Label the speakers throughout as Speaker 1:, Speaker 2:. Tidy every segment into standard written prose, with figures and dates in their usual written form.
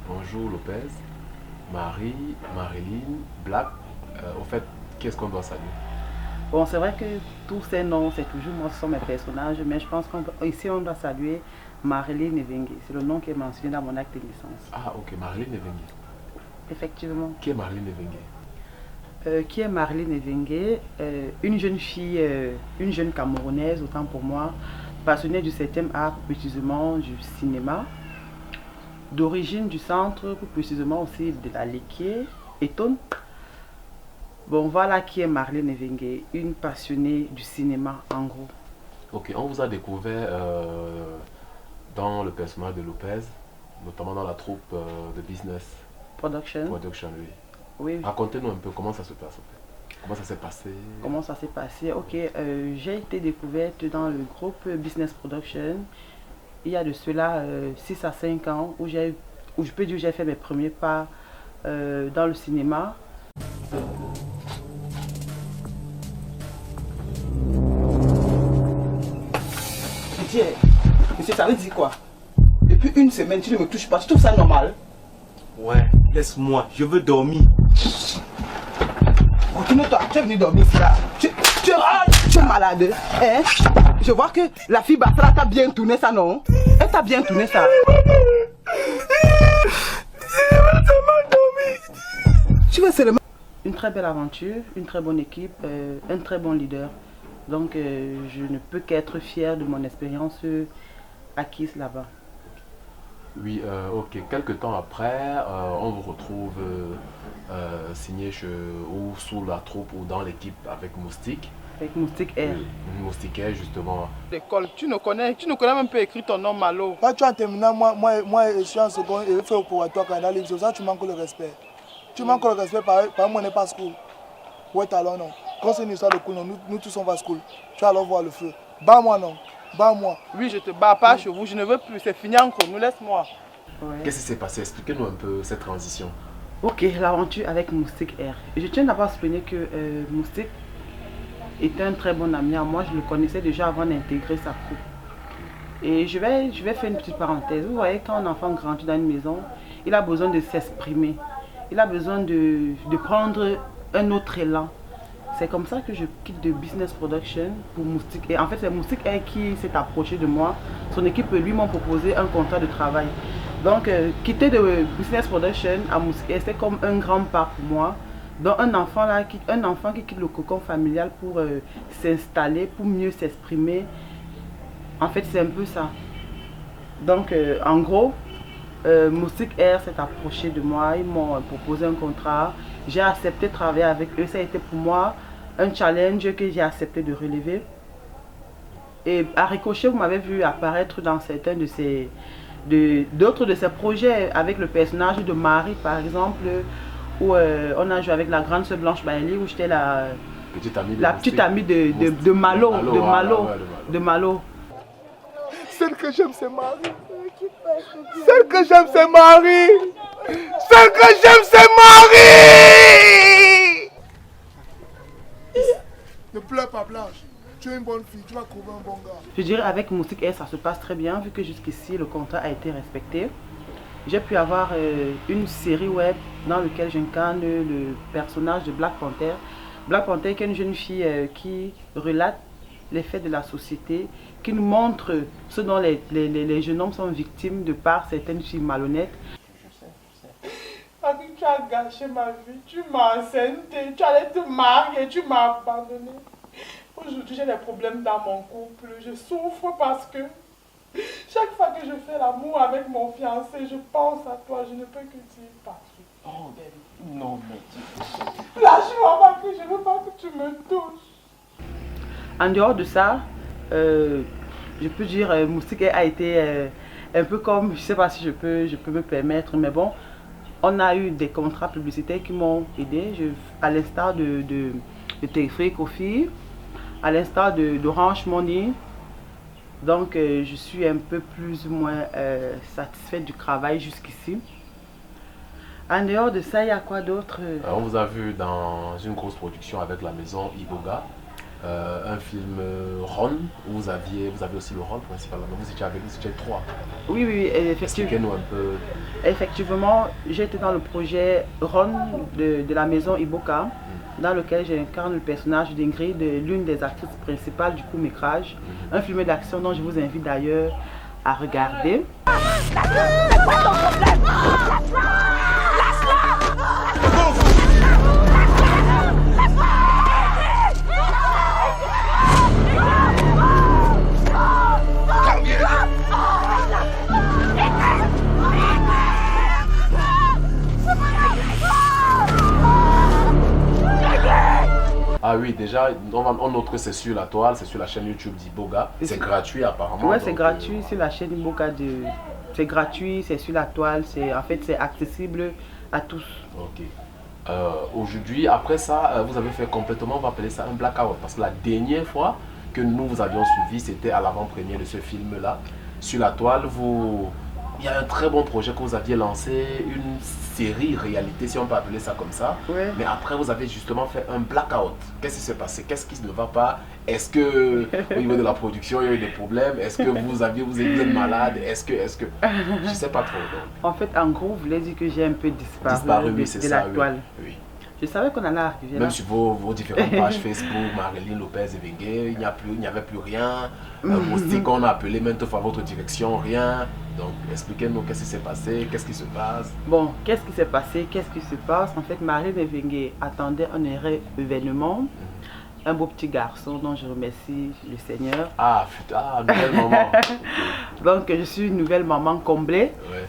Speaker 1: Bonjour Lopez, Marie, Marilyn, Black. Au fait, qu'est-ce qu'on doit saluer?
Speaker 2: Bon, c'est vrai que tous ces noms, c'est toujours moi, ce sont mes personnages, mais je pense qu'ici on doit saluer Marilyn Evengue. C'est le nom qui est mentionné dans mon acte de naissance.
Speaker 1: Ah ok, Marilyn Evengue.
Speaker 2: Effectivement.
Speaker 1: Qui est Marilyn Evengue?
Speaker 2: Qui est Marilyn Evengue? Une jeune fille, une jeune Camerounaise, autant pour moi, passionnée du 7e art, plus précisément du cinéma, d'origine du centre, plus précisément aussi de la Léquier, Eton. Bon, voilà qui est Marilyn Evengue, une passionnée du cinéma en gros.
Speaker 1: Ok, on vous a découvert dans le personnage de Lopez, notamment dans la troupe de Business
Speaker 2: Production.
Speaker 1: oui.
Speaker 2: Oui.
Speaker 1: Racontez-nous un peu comment ça se passe en fait. Comment ça s'est passé?
Speaker 2: Comment ça s'est passé? Ok, j'ai été découverte dans le groupe Business Production il y a de cela 6 à 5 ans où je peux dire que j'ai fait mes premiers pas dans le cinéma.
Speaker 3: Monsieur, ça veut dire quoi? Depuis une semaine, tu ne me touches pas, tu trouves ça normal?
Speaker 4: Ouais, laisse-moi, je veux dormir.
Speaker 3: Continue-toi, tu es venu dormir ici là. Tu es malade, hein? Je vois que la fille Batra t'a bien tourné ça, non? Elle t'a bien tourné ça. Tu veux seulement...
Speaker 2: Une très belle aventure, une très bonne équipe, un très bon leader. Donc je ne peux qu'être fier de mon expérience acquise là-bas.
Speaker 1: Oui, ok. Quelques temps après, on vous retrouve signé ou sous la troupe ou dans l'équipe avec Moustique.
Speaker 2: Avec Moustique Air.
Speaker 1: Moustique Air, justement.
Speaker 3: L'école, tu ne connais même pas écrit ton nom, Malo.
Speaker 5: Quand tu as terminé, moi je suis en seconde et je fais pour toi quand il y ça, tu manques le respect. Tu manques le respect, par exemple, on n'est pas school. Où est alors non? Quand c'est une histoire de cool, nous tous on va school. Tu vas alors voir le feu. Bats-moi non, bats-moi.
Speaker 3: Oui, je te bats pas chez vous, je ne veux plus, c'est fini encore, nous laisse-moi.
Speaker 2: Ouais.
Speaker 1: Qu'est-ce qui s'est passé? Expliquez-nous un peu cette transition.
Speaker 2: Ok, l'aventure avec Moustique Air. Je tiens d'abord à souligner que Moustique était un très bon ami à moi, je le connaissais déjà avant d'intégrer sa troupe. Et je vais faire une petite parenthèse. Vous voyez, quand un enfant grandit dans une maison, il a besoin de s'exprimer. Il a besoin de prendre un autre élan. C'est comme ça que je quitte de Business Production pour Moustique. Et en fait, c'est Moustique Air qui s'est approché de moi. Son équipe lui m'ont proposé un contrat de travail. Donc, quitter de Business Production à Moustique Air, c'est comme un grand pas pour moi. Donc, un enfant qui quitte le cocon familial pour s'installer, pour mieux s'exprimer. En fait, c'est un peu ça. Donc, en gros, Moustique Air s'est approché de moi. Ils m'ont proposé un contrat. J'ai accepté de travailler avec eux. Ça a été pour moi un challenge que j'ai accepté de relever. Et à Ricochet, vous m'avez vu apparaître dans certains d'autres de ces projets avec le personnage de Marie, par exemple, où on a joué avec la grande sœur Blanche Bailey, où j'étais la petite amie de Malo. De Malo.
Speaker 5: Celle que j'aime, c'est Marie. Celle que j'aime, c'est Marie. Celle que j'aime, c'est Marie. Ne pleure pas, Blanche. Tu es une bonne fille, tu vas trouver un bon gars.
Speaker 2: Je dirais avec Moustique Air, ça se passe très bien, vu que jusqu'ici, le contrat a été respecté. J'ai pu avoir une série web dans laquelle j'incarne le personnage de Black Panther. Black Panther qui est une jeune fille qui relate les faits de la société, qui nous montre ce dont les jeunes hommes sont victimes de par certaines filles malhonnêtes.
Speaker 3: Papi, tu as gâché ma vie, tu m'as enceinté, tu allais te marier, tu m'as abandonné. Aujourd'hui, j'ai des problèmes dans mon couple, je souffre parce que chaque fois que je fais l'amour avec mon fiancé, je pense à toi, je ne peux que dire Patrick.
Speaker 4: Oh, baby. Non, mais...
Speaker 3: Lâche-moi, Patrick, je ne veux pas que tu me touches.
Speaker 2: En dehors de ça, je peux dire Moustique a été un peu comme, je ne sais pas si je peux me permettre, mais bon, on a eu des contrats publicitaires qui m'ont aidé, à l'instar de Téléphérique Coffee, à l'instar d'Orange Money. Donc, je suis un peu plus ou moins satisfaite du travail jusqu'ici. En dehors de ça, il y a quoi d'autre?
Speaker 1: On vous a vu dans une grosse production avec la maison Iboga, un film Ron, où vous aviez aussi le rôle principal, vous étiez 3.
Speaker 2: Oui, effectivement.
Speaker 1: Expliquez-nous un peu.
Speaker 2: Effectivement, j'étais dans le projet Ron de la maison Iboga, dans lequel j'incarne le personnage d'Ingrid, l'une des actrices principales du court-métrage. Un film d'action dont je vous invite d'ailleurs à regarder.
Speaker 1: Ah oui, déjà, on note que c'est sur la toile, c'est sur la chaîne YouTube d'Iboga. C'est gratuit apparemment.
Speaker 2: Oui, c'est gratuit sur la chaîne Iboga. C'est gratuit, c'est sur la toile, en fait c'est accessible à tous.
Speaker 1: Ok. Aujourd'hui, après ça, vous avez fait complètement, on va appeler ça un blackout. Parce que la dernière fois que nous vous avions suivi, c'était à l'avant-première de ce film-là. Sur la toile, il y a un très bon projet que vous aviez lancé, une série réalité, si on peut appeler ça comme ça.
Speaker 2: Ouais.
Speaker 1: Mais après, vous avez justement fait un blackout. Qu'est-ce qui s'est passé? Qu'est-ce qui ne va pas? Est-ce que au niveau de la production, il y a eu des problèmes? Est-ce que vous êtes malade? Est-ce que... Je ne sais pas trop. Donc.
Speaker 2: En fait, en gros, vous voulez dire que j'ai un peu disparu
Speaker 1: oui,
Speaker 2: de la toile.
Speaker 1: Oui.
Speaker 2: Je savais qu'on allait arriver là.
Speaker 1: Même sur vos différentes pages Facebook, Marilyn Lopez Evengue, il n'y avait plus rien. Moustique, on a appelé maintes fois votre direction, rien. Donc, expliquez-nous qu'est-ce qui s'est passé, qu'est-ce qui se passe.
Speaker 2: Bon, qu'est-ce qui s'est passé, qu'est-ce qui se passe? En fait, Marilyn Evengue attendait un heureux événement. Un beau petit garçon dont je remercie le Seigneur.
Speaker 1: Ah, putain, nouvelle maman.
Speaker 2: Donc, je suis une nouvelle maman comblée.
Speaker 1: Ouais.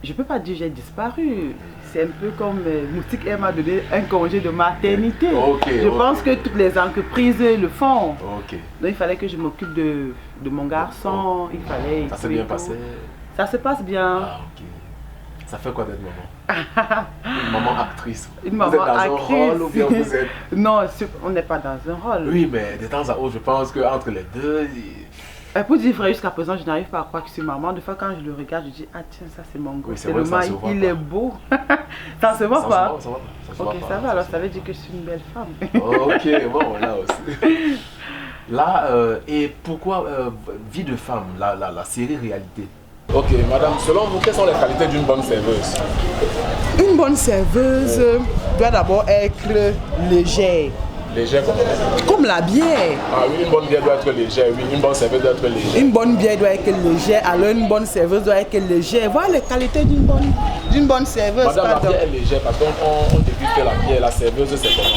Speaker 2: Je ne peux pas dire que j'ai disparu. C'est un peu comme Moustique m'a donné un congé de maternité. Je pense que toutes les entreprises le font. Donc il fallait que je m'occupe de mon garçon. Il fallait.
Speaker 1: Ça s'est bien passé?
Speaker 2: Ça se passe bien.
Speaker 1: Ah, ok. Ça fait quoi d'être maman? Une maman actrice.
Speaker 2: Une maman
Speaker 1: vous êtes dans
Speaker 2: actrice.
Speaker 1: un rôle ou bien vous êtes...
Speaker 2: Non, on n'est pas dans un rôle.
Speaker 1: Oui, mais de temps à autre, je pense qu'entre les deux...
Speaker 2: Pour dire vrai, jusqu'à présent, je n'arrive pas à croire que c'est maman. Des fois, quand je le regarde, je dis, ah tiens, ça c'est mon gosse.
Speaker 1: Oui, c'est vrai, ça se voit
Speaker 2: il
Speaker 1: pas.
Speaker 2: est beau. Ça se voit pas.
Speaker 1: Ça se voit
Speaker 2: Ok,
Speaker 1: pas,
Speaker 2: ça va, alors ça veut dire que je suis une belle femme.
Speaker 1: Ok, bon, là aussi. Là, et pourquoi Vie de femme, la série réalité? Ok, madame, selon vous, quelles sont les qualités d'une bonne serveuse?
Speaker 3: Une bonne serveuse doit d'abord être légère.
Speaker 1: Légère
Speaker 3: Comme la bière.
Speaker 1: Ah oui, une bonne bière doit être légère, oui, une bonne serveuse doit être légère.
Speaker 3: Une bonne bière doit être légère, alors une bonne serveuse doit être légère. Voilà les qualités d'une bonne serveuse.
Speaker 1: Madame, la bière est légère parce qu'on déguste la bière, la serveuse c'est comment?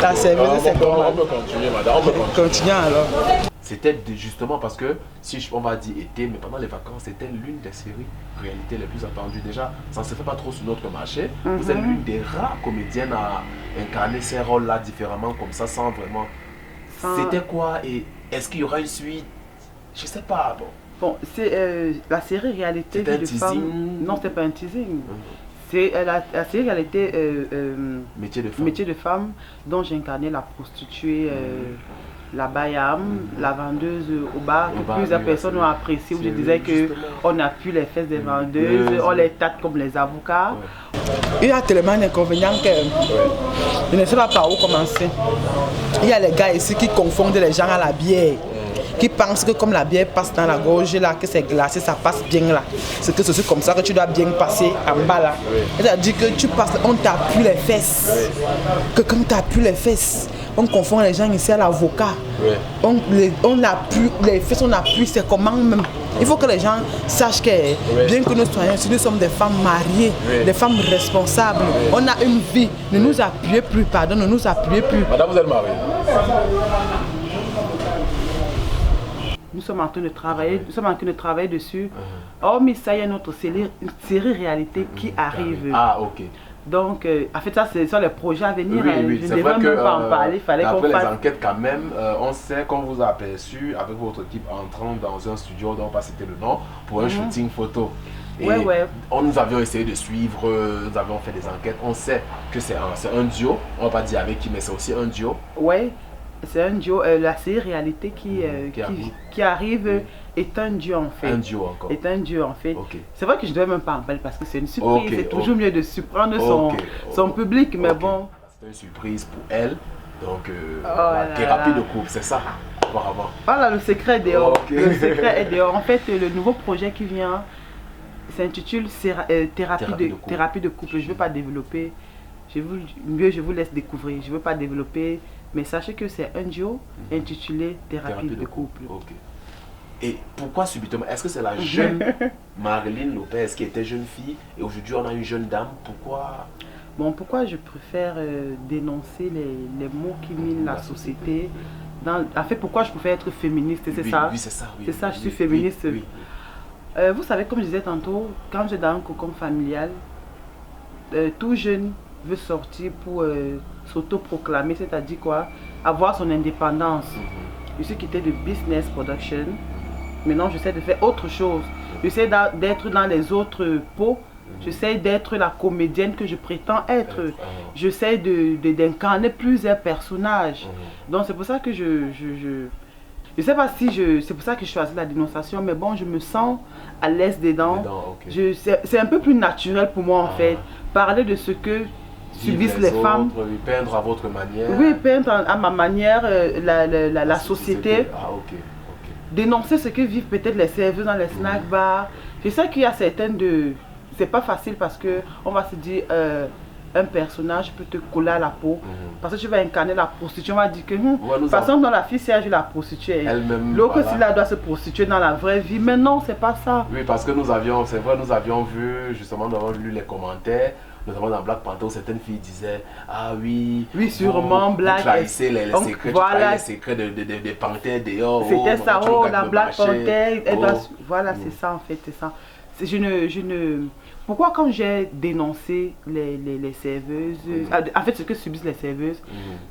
Speaker 3: La serveuse c'est comment?
Speaker 1: On peut continuer, madame, on peut continuer.
Speaker 3: Continuons alors.
Speaker 1: C'était justement parce que, si on va dire été, mais pendant les vacances, c'était l'une des séries réalité les plus attendues. Déjà, ça ne se fait pas trop sur notre marché. Vous êtes l'une des rares comédiennes à incarner ces rôles-là différemment, comme ça, sans vraiment... C'était quoi et est-ce qu'il y aura une suite? Je sais pas.
Speaker 2: Bon, c'est la série réalité
Speaker 1: Vie de
Speaker 2: femme. Non, c'est pas un teasing. C'est la série réalité Métier de femme dont j'ai incarné la prostituée, la bayam, la vendeuse au bar, que plusieurs personnes ont apprécié, où je disais qu'on appuie les fesses des vendeuses, on les tâte comme les avocats.
Speaker 3: Il y a tellement d'inconvénients que je ne sais pas par où commencer. Il y a les gars ici qui confondent les gens à la bière, qui pensent que comme la bière passe dans la gorge là, que c'est glacé, ça passe bien là. C'est que c'est comme ça que tu dois bien passer en bas là. C'est-à-dire que tu passes, on t'appuie les fesses. Que quand tu appuies les fesses, on confond les gens ici à l'avocat. On appuie, les fesses on appuie, c'est comment même. Il faut que les gens sachent que bien que nous soyons, si nous sommes des femmes mariées, des femmes responsables, on a une vie. Ne nous appuyez plus, pardon, ne nous appuyez plus.
Speaker 1: Madame, vous êtes mariée?
Speaker 2: Nous sommes en train de travailler, dessus. Oh, mais ça y est, notre série réalité qui arrive.
Speaker 1: Ah, ok.
Speaker 2: Donc, en fait, ça, ce sont les projets à venir.
Speaker 1: Oui,
Speaker 2: je
Speaker 1: c'est
Speaker 2: ne
Speaker 1: vrai
Speaker 2: devrais même pas en parler. Il fallait qu'on
Speaker 1: après
Speaker 2: fasse...
Speaker 1: les enquêtes, quand même, on sait qu'on vous a aperçu avec votre équipe entrant dans un studio dont on va pas citer le nom pour un shooting photo. Et
Speaker 2: Ouais.
Speaker 1: nous avions essayé de suivre, nous avions fait des enquêtes. On sait que c'est un duo. On va pas dire avec qui, mais c'est aussi un duo.
Speaker 2: Ouais, c'est un duo. La série réalité qui arrive est un duo en fait.
Speaker 1: Un duo encore.
Speaker 2: Est un duo en fait.
Speaker 1: Ok.
Speaker 2: C'est vrai que je ne devais même pas en parler parce que c'est une surprise.
Speaker 1: Ok,
Speaker 2: C'est toujours mieux de surprendre
Speaker 1: Ok,
Speaker 2: son public, mais
Speaker 1: ok.
Speaker 2: bon.
Speaker 1: C'est une surprise pour elle. Donc,
Speaker 2: là
Speaker 1: la thérapie
Speaker 2: là.
Speaker 1: de couple, c'est ça, apparemment.
Speaker 2: Voilà, le secret est dehors.
Speaker 1: Ok.
Speaker 2: Le secret est dehors. En fait, le nouveau projet qui vient s'intitule thérapie de couple. Je ne veux pas développer. Je vous laisse découvrir. Je ne veux pas développer. Mais sachez que c'est un duo intitulé thérapie de couple.
Speaker 1: Ok. Et pourquoi subitement? Est-ce que c'est la jeune Marilyn Lopez qui était jeune fille et aujourd'hui on a une jeune dame? Pourquoi?
Speaker 2: Bon, pourquoi je préfère dénoncer les mots qui minent la société en fait, pourquoi je préfère être féministe, c'est
Speaker 1: Oui,
Speaker 2: ça?
Speaker 1: Oui, c'est ça. Oui,
Speaker 2: C'est ça, je suis
Speaker 1: oui,
Speaker 2: féministe.
Speaker 1: oui.
Speaker 2: Vous savez, comme je disais tantôt, quand j'étais dans un cocon familial, tout jeune veut sortir pour s'autoproclamer, c'est-à-dire quoi? Avoir son indépendance. Je suis quitté de business production. Maintenant, j'essaie de faire autre chose. J'essaie d'être dans les autres pots. J'essaie d'être la comédienne que je prétends être. J'essaie d'incarner plusieurs personnages. Donc c'est pour ça que je sais pas si c'est pour ça que je choisis la dénonciation, mais bon, je me sens à l'aise dedans.
Speaker 1: Okay.
Speaker 2: C'est un peu plus naturel pour moi en fait. Parler de ce que subissent les femmes.
Speaker 1: Oui, peindre à votre manière.
Speaker 2: Oui, peindre à ma manière la société.
Speaker 1: Ah, ok.
Speaker 2: Dénoncer ce que vivent peut-être les serveuses dans les snack bars. Je sais qu'il y a certaines de... C'est pas facile parce que on va se dire un personnage peut te coller à la peau parce que tu vas incarner la prostituée. On va dire que de toute façon dans la fille Serge la prostituée.
Speaker 1: Elle-même.
Speaker 2: L'autre si elle doit se prostituer dans la vraie vie, mais non, c'est pas ça.
Speaker 1: Oui, parce que nous avions vu justement, nous avons lu les commentaires. Notamment dans Black Panther, certaines filles disaient ah oui,
Speaker 2: sûrement Black.
Speaker 1: Vous trahissez les
Speaker 2: donc,
Speaker 1: secrets,
Speaker 2: voilà.
Speaker 1: Les secrets des panthères dehors.
Speaker 2: C'était ça, la Black Panther.
Speaker 1: Oh.
Speaker 2: Voilà, c'est ça en fait, c'est ça. Pourquoi quand j'ai dénoncé les serveuses, en fait ce que subissent les serveuses,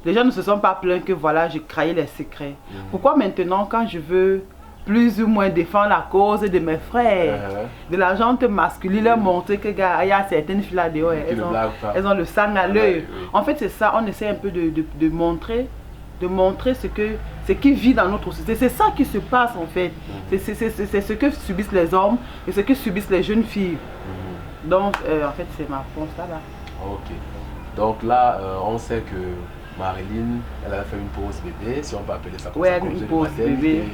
Speaker 2: les gens ne se sont pas plaints que voilà, j'ai créé les secrets. Pourquoi maintenant quand je veux plus ou moins défendre la cause de mes frères, de la gente masculine, leur montrer que gars, il y a certaines filles là dehors, elles ont le sang à l'œil. En fait c'est ça, on essaie un peu de montrer ce qui vit dans notre société. C'est ça qui se passe en fait. C'est ce que subissent les hommes et ce que subissent les jeunes filles. Donc en fait c'est ma réponse là.
Speaker 1: Ok. Donc là on sait que Marilyn, elle a fait une pause bébé, si on peut appeler ça comme ça.
Speaker 2: Une pause bébé.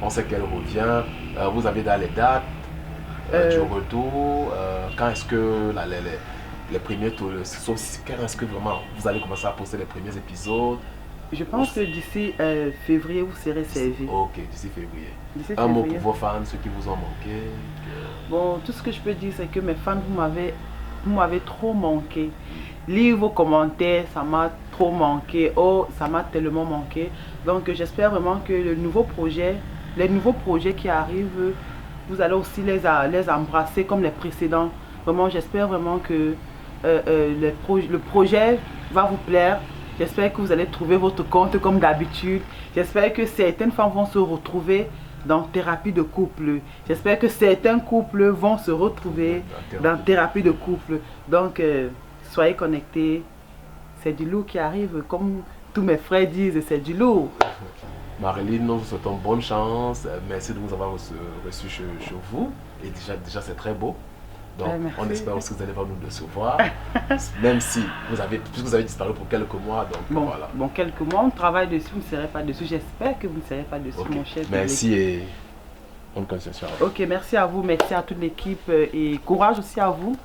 Speaker 1: On sait qu'elle revient. Vous avez dans les dates du retour. Quand est-ce que les premiers tours, sauf si quand est-ce que vraiment vous allez commencer à poster les premiers épisodes?
Speaker 2: Je pense que d'ici février, vous serez servi.
Speaker 1: Ok, d'ici février. Un mot pour vos fans, ceux qui vous ont manqué.
Speaker 2: Bon, tout ce que je peux dire, c'est que mes fans, vous m'avez trop manqué. Lire vos commentaires, ça m'a trop manqué. Oh, ça m'a tellement manqué. Donc, j'espère vraiment que les nouveaux projets qui arrivent, vous allez aussi les embrasser comme les précédents. Vraiment, j'espère vraiment que le projet va vous plaire. J'espère que vous allez trouver votre compte comme d'habitude. J'espère que certaines femmes vont se retrouver dans thérapie de couple. J'espère que certains couples vont se retrouver dans thérapie de couple. Donc, soyez connectés. C'est du lourd qui arrive. Comme tous mes frères disent, c'est du lourd.
Speaker 1: Marilyn, nous vous souhaitons bonne chance. Merci de nous avoir reçus chez vous. Et déjà c'est très beau. Donc, on espère aussi que vous allez pas nous décevoir, même si puisque vous avez disparu pour quelques mois, donc voilà.
Speaker 2: Bon, quelques mois, on travaille dessus, vous ne serez pas dessus. J'espère que vous ne serez pas dessus, mon chef.
Speaker 1: Merci et bonne continuation.
Speaker 2: Ok, merci à vous, merci à toute l'équipe et courage aussi à vous.